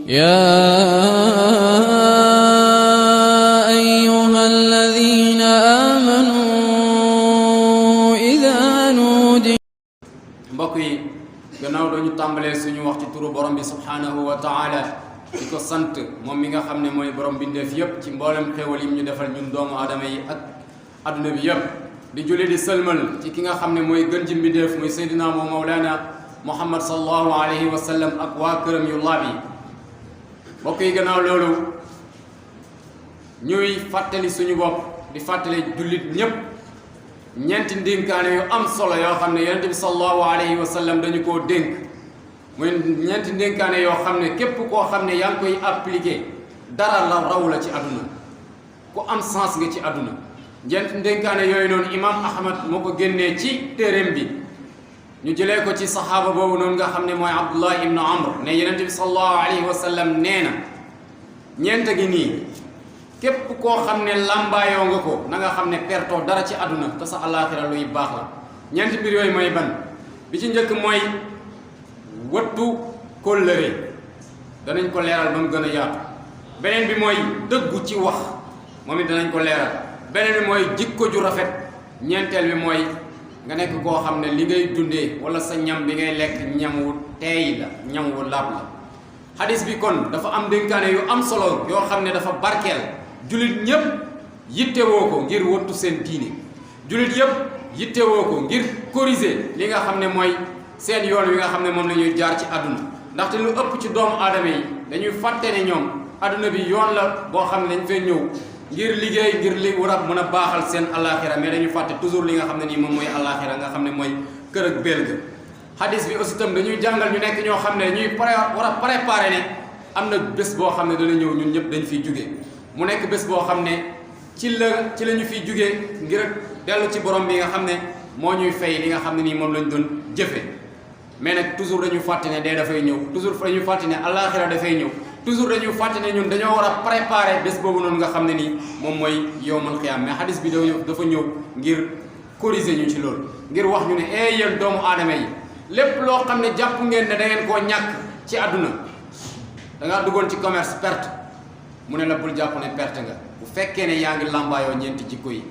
يا أيها الذين آمنوا إذا نودي mbokk yi gannaaw dañu tàmbalee suñu wax ci turu borom bi subhanahu wa taala di ko sant moom mi nga xam ne mooy borom bindeef yépp ci mboolem xéewal yi ñu defal ñun doomu aadama yi ak adduna bi yépp di julli di sëlmal ci ki nga xam ne mooy gën ji mbindeef muy seydina moom mawlana muhammad sallallahu alayhi wa sallam ak waa këram yu laab yi mbokk yi gannaaw loolu ñuy fàttali suñu bopp di fàttali jullit ñépp ñeenti ndénkaane yu am solo yoo xam ne yonent bi sallallahu alayhi wa sallam dañu koo dénk muy ñeenti ndénkaane yoo xam ne képp koo xam ne yaa ngi koy appliqué dara la raw la ci àdduna ku am sens nga ci àdduna ñeenti ndénkaane yooyu noonu imam ahmad moo ko génnee ci téeréem bi ñu jëlee ko ci saxaaba boobu noonu nga xam ne mooy abdullah ibnu amr ne yonent bi sallallahu alayhi wa sallam nee na ñeent gi nii képp koo xam ne làmbaayoo nga ko na nga xam ne pertoo dara ci àdduna te sa àllaaxira luy baax la ñeenti mbir yooyu mooy ban bi ci njëkk mooy wattu kóllëre danañ ko leeral ba mu gën a yaatu beneen bi mooy dëggu ci wax moom it danañ ko leeral beneen bi mooy jikko ju rafet ñeenteel bi mooy nga nekk koo xam ne li ngay dundee wala sa ñam bi ngay lekk ñam wu teey la ñam wu laab la xadis bi kon dafa am dénkaane yu am solo yoo xam ne dafa barkeel jullit ñépp yittewoo ko ngir wattu seen diine jullit yépp yittewoo ko ngir corriger li nga xam ne mooy seen yoon wi nga xam ne moom la ñuy jaar ci àdduna ndaxte lu ëpp ci doomu aadama yi dañuy fàtte ne ñoom àdduna bi yoon la boo xam ne dañ fee ñëw ngir liggéey ngir li war a mën a baaxal seen alaxira mais dañuy fàtte toujours li nga xam ne nii moom mooy alaxira nga xam ne mooy kër ak belga hadis bi aussi tam dañuy jàngal ñu nekk ñoo xam ne dañuy war a préparer ne am na bés boo xam ne dana ñëw ñun ñëpp dañ fiy jugee mu nekk bés boo xam ne ci la ñu fiy jugee ngir dellu ci borom bi nga xam ne moo ñuy fay li nga xam ne nii moom lañ doon jëfe mais nag toujours dañu fàtte ne dee dafay ñëw toujours dañu fàtte ne alaxira dafay ñëw toujours dañu fàtte ne ñun dañoo war a préparer bés boobu noonu nga xam ne nii moom mooy yowmal xiyaam mais hadis bi dafa ñëw ngir corriger ñu ci loolu ngir wax ñu ne yéen doomu aadama yi lépp loo xam ne jàpp ngeen ne da ngeen koo ñàkk ci àdduna da ngaa duggoon ci commerce perte mu ne la bul jàpp ne perte nga bu fekkee ne yaa ngi làmbaayoo ñeenti jikko yi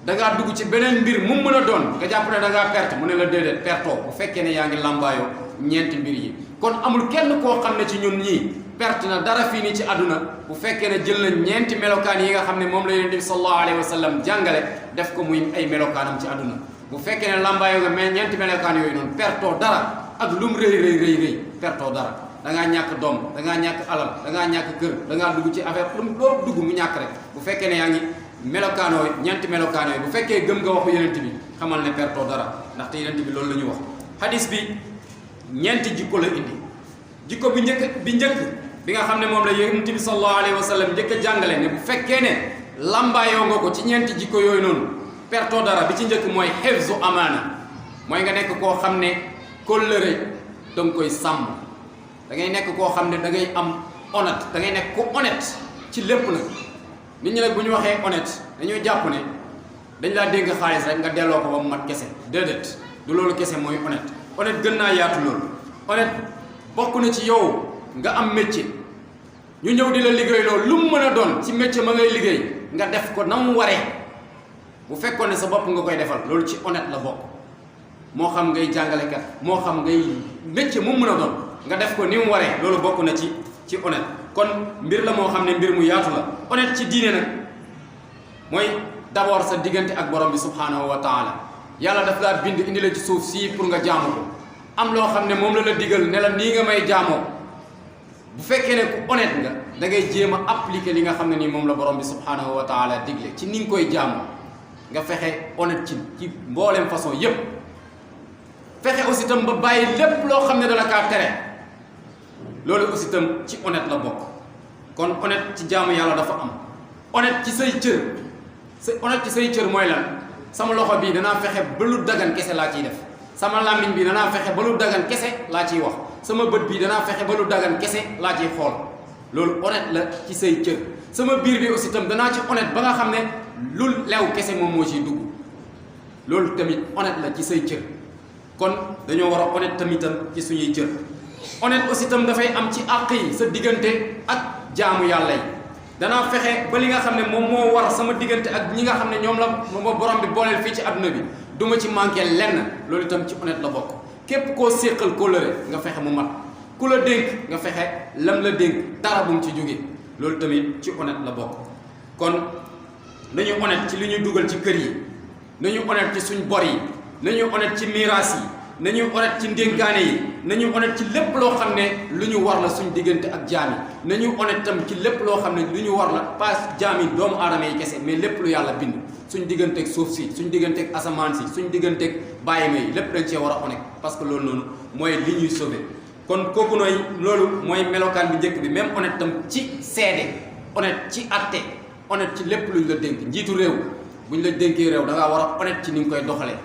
da ngaa dugg ci beneen mbir mu mën a doon nga jàpp ne da ngaa perte mu ne la déedéet pertoo bu fekkee ne yaa ngi làmbaayoo ñeenti mbir yi kon amul kenn koo xam ne ci ñun ñii perte na dara fii nii ci àdduna bu fekkee ne jël na ñeenti melokaan yi nga xam ne moom la yonent bi sallallahu alayhi wa sallam jàngale def ko muy ay melokaanam ci àdduna bu fekkee ne làmbaayoo nga mais ñeenti melokaan yooyu noonu pertoo dara ak lum rëy pertoo dara da ngaa ñàkk doom da ngaa ñàkk alal da ngaa ñàkk kër da ngaa dugg ci affaire loo dugg mu ñàkk rek bu fekkee ne yaa ngi melokaanoo ñeenti melokaan yooyu bu fekkee gëm nga waxu yonent bi xamal ne pertoo dara ndaxte yonent bi loolu la ñu wax hadis bi ñeenti jikko la indi jikko bi njëkk bi nga xam ne moom la yonent bi sallallahu alayhi wa sallam njëkk a jàngale ne bu fekkee ne lambaayoo nga ko ci ñeenti jikko yooyu noonu pertoo dara bi ci njëkk mooy hifzu amaana mooy nga nekk koo xam ne kóllëre da nga koy sàmm da ngay nekk koo xam ne da ngay am honnête da ngay nekk ku honnête ci lépp nag nit ñi nag bu ñu waxee honnête dañuy jàpp ne dañ laa dénk xaalis rek nga delloo ko ba mu mat kese déedéet du loolu kese mooy honnête gën naa yaatu loolu honnête bokk na ci yow nga am métier ñu ñëw di la liggéey loolu lu mu mën a doon ci métier ma ngay liggéey nga def ko na mu waree bu fekkoon ne sa bopp nga koy defal loolu ci honnête la bokk moo xam ngay jàngalekat moo xam ngay métier mu mën a doon nga def ko ni mu waree loolu bokk na ci honnête kon mbir la moo xam ne mbir mu yaatu la honnête ci diine nag mooy d'abord sa diggante ak borom bi subhanahu wa taala yàlla daf laa bind indi la ci suuf sii pour nga jaamu ko am loo xam ne moom la digal ne la nii nga may jaamoo bu fekkee ne ku honnête nga da ngay jéem a appliquer li nga xam ne nii moom la borom bi subhanahu wa taala digle ci ni nga koy jaamoo nga fexe honnête ci mbooleem façon yépp fexe aussi tam ba bàyyi lépp loo xam ne dala kaa tere loolu aussi tam ci honnête la bokk kon honnête ci jaamu yàlla dafa am honnête ci say cër honnête ci say cër mooy lan sama loxo bii danaa fexe ba lu dagan kese laa ciy def sama làmmiñ bi danaa fexe ba lu dagan kese laa ciy wax sama bët bi danaa fexe ba lu dagan kese laa ciy xool loolu honnête la ci say cër sama biir bi aussi tam danaa ci honnête ba nga xam ne lu lew kese moom moo ciy dugg loolu tamit honnête la ci say cër kon dañoo war a honnête tamitam ci suñuy cër honnête aussi tam dafay am ci àq yi sa diggante ak jaamu yàlla yi danaa fexe ba li nga xam ne moom moo war sama diggante ak ñi nga xam ne ñoom la ma borom bi booleel fii ci àdduna bi du ma ci manqué lenn loolu itam ci honnête la bokk képp koo séqal kóllëre nga fexe mu mat ku la dénk nga fexe lam la dénk dara bu mu ci jóge loolu tamit ci honnête la bokk kon nañu honnête ci li ñuy dugal ci kër yi nañu honnête ci suñ bor yi nañu honnête ci miraas yi nañu honnête ci ndénkaane yi nañu honnête ci lépp loo xam ne lu ñu war la suñ diggante ak jaam yi nañu honnête tam ci lépp loo xam ne lu ñu war la pas jaam yi doomu aadama yi kese mais lépp lu yàlla bind suñ digganteeg suuf si suñ digganteeg asamaan si suñ digganteeg bàyyima yi lépp dañ cee war a honnête parce que loolu noonu mooy li ñuy sauver kon kooku nooy loolu mooy melokaan bi njëkk bi même honnête tam ci seede honnête ci atte honnête ci lépp luñ la dénk njiitu réew buñ la dénkee réew da ngaa war a honnête ci ni nga koy doxalee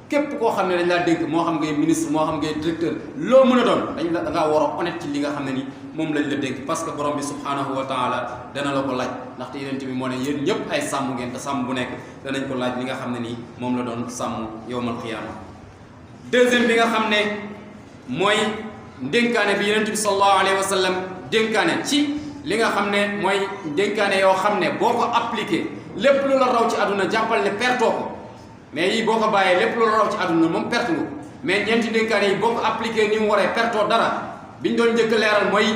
képp koo xam ne dañ laa dénk moo xam ngay ministre moo xam ngay directeur loo mën a doon da ngaa war a honnête ci li nga xam ne ni moom lañ la dénk parce que borom bi subhanahu wa taala dana la ko laaj ndaxte yeneen bi moo ne yéen ñëpp ay sàmm ngeen te sàmm bu nekk danañ ko laaj li nga xam ne nii moom la doon sàmm yowmal qiyaama deuxième bi nga xam ne mooy ndénkaane bi yeneen bi sallallahu alayhi wa sallam dénkaane ci li nga xam ne mooy dénkaane yoo xam ne boo ko appliqué lépp lu la raw ci àdduna jàppal ne pertoo ko mais yii boo ko bàyyee lépp lu la raw ci àdduna moom perte nga ko mais ñeenti dénkaane yi boo ko appliqué ni mu waree pertoo dara biñ doon njëkk leeral mooy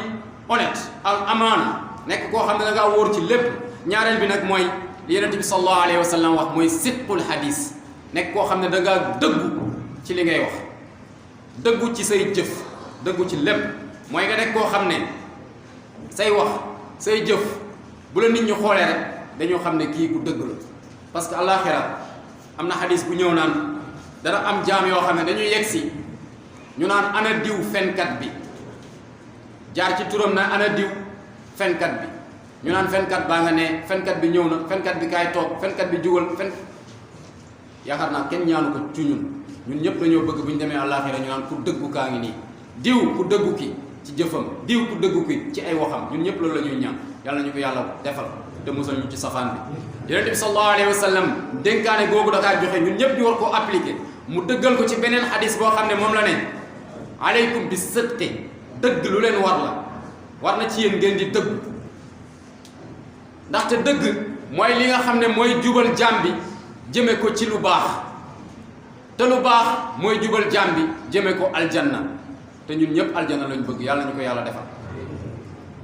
honnête al amaana nekk koo xam ne da ngaa wóor ci lépp ñaareel bi nag mooy li Yonent bi sallallahu alayhi wa sallam wax mooy sidqul hadis nekk koo xam ne da ngaa dëggu ci li ngay wax dëggu ci say jëf dëggu ci lépp mooy nga nekk koo xam ne say wax say jëf bu la nit ñi xoolee rek dañoo xam ne kii ku dëgg la parce que àllaaxira am na xadis bu ñëw naan dana am jaam yoo xam ne dañuy yegg si ñu naan ana diw fenkat bi jaar ci turam na ana diw fenkat bi ñu naan fenkat baa nga ne fenkat bi ñëw na fenkat bi kaay toog fenkat bi jugal yaakaar naa kenn ñaanu ko ci ñun ñëpp dañoo bëgg bu ñu demee àllaaxira ñu naan ku dëggu kaa ngi nii diw ku dëggu ki ci jëfam diw ku dëggu ki ci ay waxam ñun ñëpp loolu la ñuy ñaan yàlla ñu ko yàlla defal te musal ñu ci safaan bi Yonent bi sallallahu alayhi wa sallam dénkaane googu da kaa joxe ñun ñëpp ñu war koo appliqué mu dëggal ko ci beneen xadis boo xam ne moom la ne aleykum bi sidqi dëgg lu leen war na ci yéen ngeen di dëgg ndaxte dëgg mooy li nga xam ne mooy jubal jaam bi jëme ko ci lu baax te lu baax mooy jubal jaam bi jëme ko aljanna te ñun ñëpp aljanna lañ bëgg yàlla ñu ko yàlla defal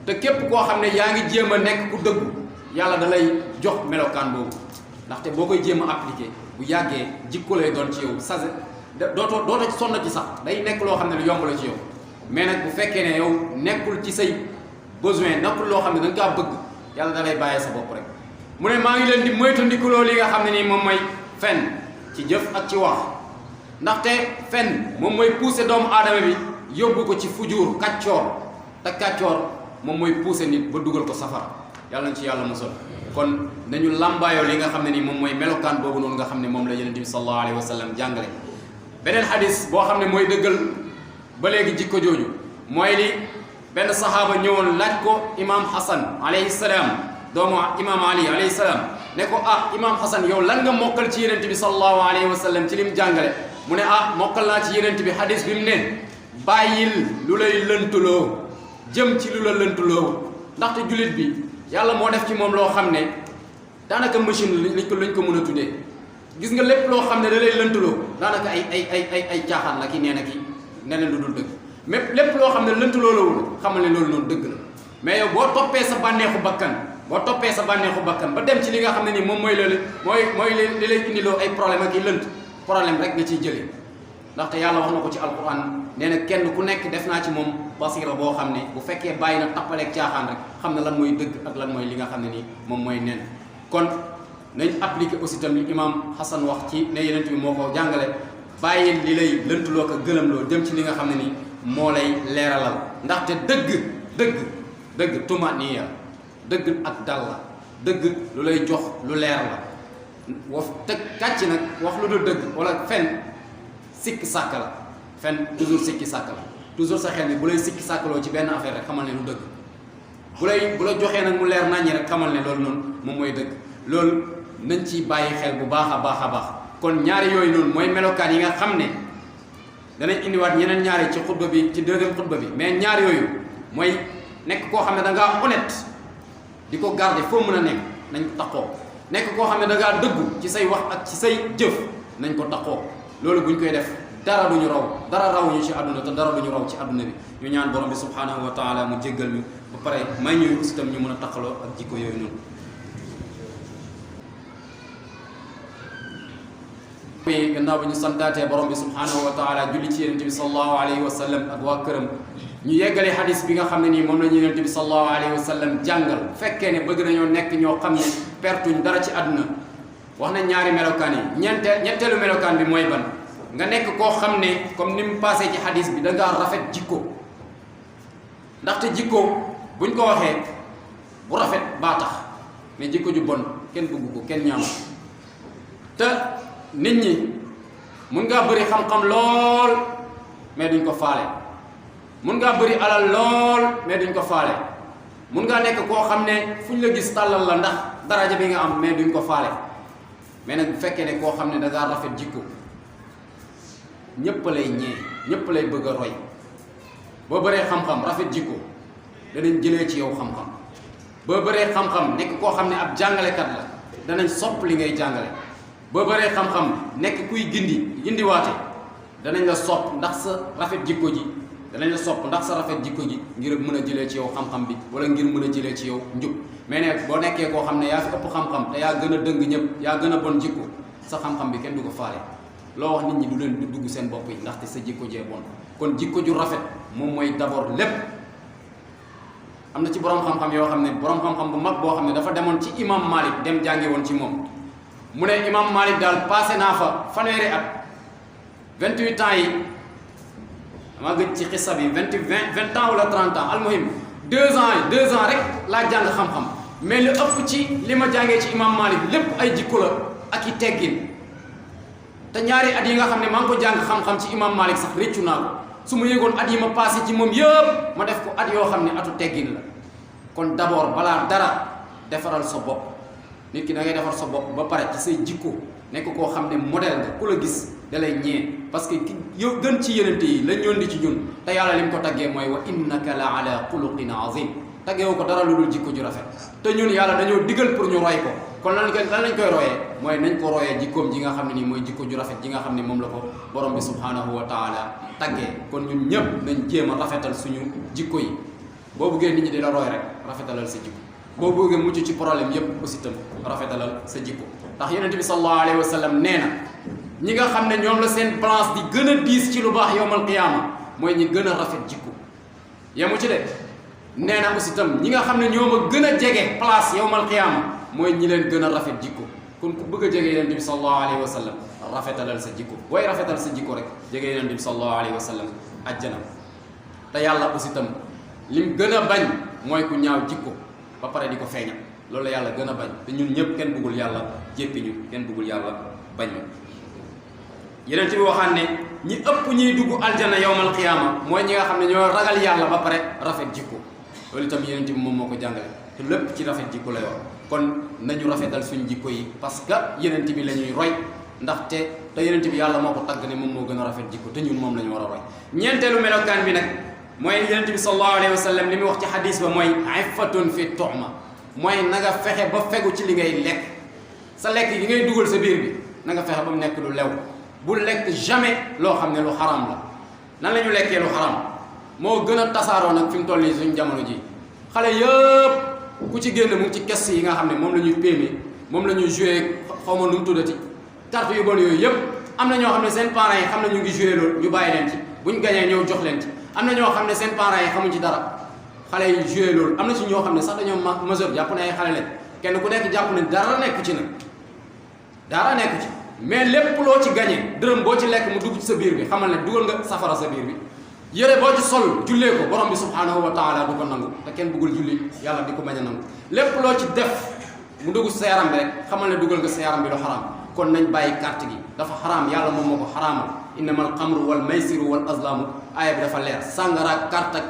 te képp koo xam ne yaa ngi jéem a nekk ku dëggu yàlla da lay jox melokaan boobu ndaxte boo koy jéem a appliqué bu yàggee jikko lay doon ci yow sase dootoo sonn ci sax day nekk loo xam ne lu yomb la ci yow mais nag bu fekkee ne yow nekkul ci say besoin nekkul loo xam ne da nga kaa bëgg yàlla da lay bàyyee sa bopp rek mu ne maa ngi leen di moytandikuloo li nga xam ne nii moom mooy fen ci jëf ak ci wax ndaxte fen moom mooy pousser doomu aadama bi yóbbu ko ci fujuur kàccoor te kàccoor moom mooy pousser nit ba dugal ko safara yàlla na ci yàlla musal kon nañu làmbaayoo li nga xam ne nii moom mooy melokaan boobu noonu nga xam ne moom la Yonent bi sallallahu alayhi wa sallam jàngale beneen xadis boo xam ne mooy dëggal ba léegi jikko jooju mooy li benn saxaaba ñëwoon laaj ko imaam Hassan alayhi salaam doomu imaam Ali alayhi salaam ne ko imaam Hassan yow lan nga mokkal ci Yonent bi sallallahu alayhi wa sallam ci lim jàngale mu ne mokkal naa ci Yonent bi xadis bi mu ne bàyyil lu lay lëntuloo jëm ci lu la lëntuloo ndaxte jullit bi yàlla moo def ci moom loo xam ne daanaka machine lañ ko mën a tuddee gis nga lépp loo xam ne da lay lëntuloo daanaka ay caaxaan la ki nee na ki neneen lu dul dëgg mais lépp loo xam ne lëntuloo la wul xamal ne loolu noonu dëgg la mais yow boo toppee sa bànneexu bakkan ba dem ci li nga xam ne nii moom mooy loolu mooy li lay indiloo ay problème ak i lënt problème rek nga ciy jëlee ndaxte yàlla wax na ko ci alquran nee na kenn ku nekk def naa ci moom basira boo xam ne bu fekkee bàyyi na tappaleeg caaxaan rek xam ne lan mooy dëgg ak lan mooy li nga xam ne nii moom mooy nen kon nañ appliqué aussi tamit imam Hassan wax ci ne Yonent bi moo ko jàngale bàyyi li lay lëntuloo ko gëlëmloo jëm ci li nga xam ne nii moo lay leeralal ndaxte dëgg tumaniya dëgg ak dal la dëgg lu lay jox lu leer la wax teg kàcc nag wax lu dul dëgg wala fen sikki sàkk la fen toujours sikki sàkk la toujours sa xel bi bu lay sikki sàkkaloo ci benn affaire rek xamal ne lu dëgg bu la joxee nag mu leer naññi rek xamal ne loolu noonu moom mooy dëgg loolu nañ ci bàyyi xel bu baax a baax a baax kon ñaari yooyu noonu mooy melokaan yi nga xam ne danañ indiwaat ñeneen ñaari ci xutba bi ci deuxième xutba bi mais ñaar yooyu mooy nekk koo xam ne da ngaa honnête di ko garder foo mën a nekk nañ ko taxoo nekk koo xam ne da ngaa dëggu ci say wax ak ci say jëf nañ ko taxoo loolu buñ koy def dara duñu raw dara rawuñu ci àdduna te dara duñu raw ci àdduna bi ñu ñaan borom bi subhanahu wa taala mu jéggal ñu ba pare may ñuy aussi tam ñu mën a taxaloo ak jikko yooyu noonu. gannaaw bi ñu santaatee borom bi subhanahu wa taala julli ci yonent bi sallallahu alayhi wa sallam ak waa këram ñu yeggale hadis bi nga xam ne nii moom la ñu yonent bi sallallahu alayhi wa sallam jàngal fekkee ne bëgg nañoo nekk ñoo xam ne pertuñ dara ci àdduna wax na ñaari melokaan yi ñetteelu melokaan bi mooy ban nga nekk koo xam ne comme ni mu passé ci hadis bi da ngaa rafet jikko ndaxte jikko buñ ko waxee bu rafet baa tax mais jikko ju bon kenn bëgg ko kenn ñaam te nit ñi mun ngaa bëri xam-xam lool mais duñ ko faale mun ngaa bëri alal lool mais duñ ko faale mun ngaa nekk koo xam ne fu ñu la gis tàllal la ndax daraja bi nga am mais duñ ko faale mais nag bu fekkee ne koo xam ne da ngaa rafet jikko ñëpp lay ñee ñëpp lay bëgg a roy boo bëree xam-xam rafet jikko danañ jëlee ci yow xam-xam boo bëree xam-xam nekk koo xam ne ab jàngalekat la danañ sopp li ngay jàngale boo bëree xam-xam nekk kuy gindiwaate danañ la sopp ndax sa rafet jikko ji danañ la sopp ndax sa rafet jikko ji ngir mën a jëlee ci yow xam-xam bi wala ngir mën a jëlee ci yow njub mais ne boo nekkee koo xam ne yaa fi ëpp xam-xam te yaa gën a dëng ñëpp yaa gën a bon jikko sa xam-xam bi kenn du ko faale loo wax nit ñi du leen du dugg seen bopp yi ndaxte sa jikko jee bon kon jikko ju rafet moom mooy d'abord lépp. am na ci borom xam-xam yoo xam ne borom xam-xam bu mag boo xam ne dafa demoon ci imam Malik dem jànge woon ci moom mu ne imam Malik daal passé naa fa fanweeri at 28 ans yi dama gëj ci xissa bi 20 ans wala 30 ans almuhim 2 ans rek laa jàng xam-xam mais lu ëpp ci li ma jàngee ci imam Malik lépp ay jikko la ak i teggin te ñaari at yi nga xam ne maa ngi ko jàng xam-xam ci imam Malik sax réccu naa ko su ma yëgoon at yi ma passé ci moom yëpp ma def ko at yoo xam ne atu teggin la kon d'abord balaa dara defaral sa bopp nit ki da ngay defar sa bopp ba pare ci say jikko nekk koo xam ne modèle nga ku la gis da lay ñee parce que ki yow gën ci yenente yi lañ yónni ci ñun te yàlla li mu ko taggee mooy wa innaka la ala xuluqin azim taggeewu ko dara lu dul jikko ju rafet te ñun yàlla dañoo digal pour ñu roy ko kon lan lañ koy royee mooy nañ ko royee jikkoom ji nga xam ne nii mooy jikko ju rafet ji nga xam ne moom la ko borom bi subhanahu wa taala taggee kon ñun ñëpp nañ jéem a rafetal suñu jikko yi boo buggee nit ñi di la roy rek rafetalal sa jikko boo buggee mucc ci problème yëpp aussi tam rafetalal sa jikko ndax yonent bi sallallahu alayhi wa sallam nee na ñi nga xam ne ñoom la seen balance di gën a diis ci lu baax yowmal qiyaama mooy ñi gën a rafet jikko yemu ci de nee na aussi tam ñi nga xam ne ñoom a gën a jege place yowmal qiyaama mooy ñi leen gën a rafet jikko kon ku bëgg a jege yonent bi sallallahu alayhi wa sallam rafetalal sa jikko booy rafetal sa jikko rek jege yonent bi sallallahu alayhi wa sallam ajjana te yàlla aussi tam lim gën a bañ mooy ku ñaaw jikko ba pare di ko feeñal loolu la yàlla gën a bañ te ñun ñëpp kenn bëggul yàlla jéppi ñu kenn bëggul yàlla bañ ñu yeneen bi waxaan ne ñi ëpp ñiy dugg aljana yowmal qiyaama mooy ñi nga xam ne ñoo ragal yàlla ba pare rafet jikko loolu itam yeneen bi moom moo ko jàngale te lépp ci rafet jikko la yor kon nañu rafetal suñ jikko yi parce que yeneen bi la ñuy roy ndaxte te yeneen bi yàlla moo ko tagg ne moom moo gën a rafet jikko te ñun moom la ñu war a roy ñeenteelu melokaan bi nag mooy yeneen bi sallallahu alayhi wa sallam li muy wax ci hadis ba mooy iffatun fi tu'ma mooy na nga fexe ba fegu ci li ngay lekk sa lekk yi ngay dugal sa biir bi na nga fexe ba mu nekk lu lew bu lekk jamais loo xam ne lu xaram la nan la ñu lekkee lu xaram moo gën a tasaaroo nag fi mu toll nii suñu jamono ji xale yëpp ku ci génn mu ngi ci kes yi nga xam ne moom la ñuy péemee moom la ñuy joué xaw ma nu mu tuddati carte yu bon yooyu yëpp am na ñoo xam ne seen parents yi xam ne ñu ngi joué loolu ñu bàyyi leen ci buñ gañee ñëw jox leen ci am na ñoo xam ne seen parents yi xamuñ ci dara xale yi joué loolu am na ci ñoo xam ne sax dañoo majeur jàpp ne ay xale lañ kenn ku nekk jàpp ne dara nekku ci nag dara nekku ci mais lépp loo ci gañee dërëm boo ci lekk mu dugg ci sa biir bi xamal ne dugal nga safara sa biir bi yére boo ci sol jullee ko borom bi subhanahu wa taala du ko nangu te kenn bëggul julli yàlla di ko bañ a nangu lépp loo ci def mu dugg sa yaram bi rek xamal ne dugal nga sa yaram bi lu xaraam kon nañ bàyyi carte gi dafa xaraam yàlla moom moo ko xaraamal innamal xamru wal maysiru wal azlamu aaya bi dafa leer sàngara carte ak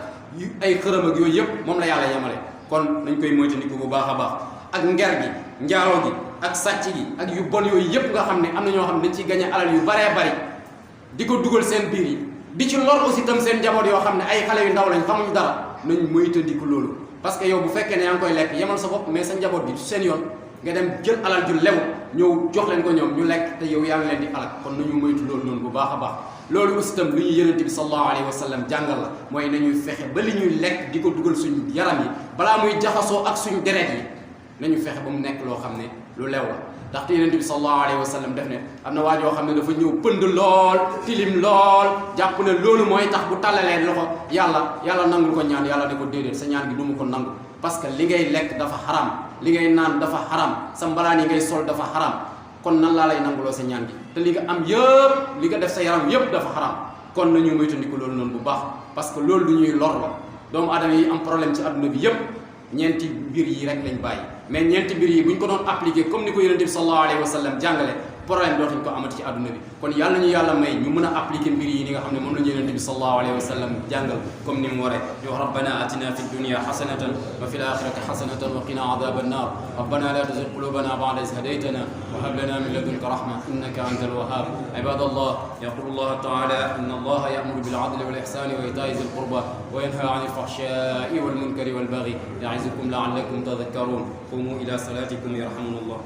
ay xërëm ak yooyu yëpp moom la yàlla yemale kon nañ koy moytandiku bu baax a baax ak nger gi njaaloo gi ak sàcc gi ak yu bon yooyu yëpp nga xam ne am na ñoo xam ne dañ ciy gañe alal yu baree bari di ko dugal seen biir yi di ci lor aussi tam seen njaboot yoo xam ne ay xale yu ndaw lañ xamuñ dara nañ moytandiku loolu parce que yow bu fekkee ne yaa ngi koy lekk yemal sa bopp mais sa njaboot bi seen yoon nga dem jël alal ju lew ñëw jox leen ko ñoom ñu lekk te yow yaa ngi leen di alal kon nañu moytu loolu noonu bu baax a baax loolu aussi tam lu ñu yonent bi sallallahu alayhi wa sallam jàngal la mooy nañuy fexe ba li ñuy lekk di ko dugal suñu yaram yi balaa muy jaxasoo ak suñu deret yi nañu fexe ba mu nekk loo xam ne lu lew la ndaxte yonent bi sallallahu alayhi wa sallam def ne am na waa joo xam ne dafa ñëw pënd lool tilim lool jàpp ne loolu mooy tax bu tàllalee loxo yàlla nangul ko ñaan yàlla ne ko déedéet sa ñaan gi du mu ko nangu parce que li ngay lekk dafa xaram li ngay naan dafa xaram sa mbalaan yi ngay sol dafa xaram kon nan laa lay nanguloo sa ñaan gi te li nga am yëpp li nga def sa yaram yëpp dafa xaram kon nañu moytandiku loolu noonu bu baax parce que loolu du ñuy lor la doomu aadama yi am problème ci adduna bi yëpp ñeenti mbir yi rek lañ bàyyi mais ñeenti mbir yi bu ñu ko doon appliqué comme ni ko yonent bi sallallahu alayhi wa sallam jàngale problème dootuñ ko amati ci adduna bi kon yàlla ñu yàlla may ñu mën a appliqué mbir yi ni nga xam ne moom la ñu yonent bi sallallahu alayhi wa sallam jàngal comme ni mu waree di wax rabbana atina fi dunya hasanatan wa fil akhirati hasanatan wa qina adhaba an-nar rabbana la tuzigh qulubana ba'da idh hadaytana wa hab lana min ladunka rahma innaka antal wahhab ibadallah yaqulu Allah ta'ala inna Allah ya'muru bil 'adli wal ihsani wa ita'i dhil qurba wa yanha 'anil fahsha'i wal munkari wal baghi ya'izukum la'allakum tadhakkarun qumu ila salatikum yarhamukumullah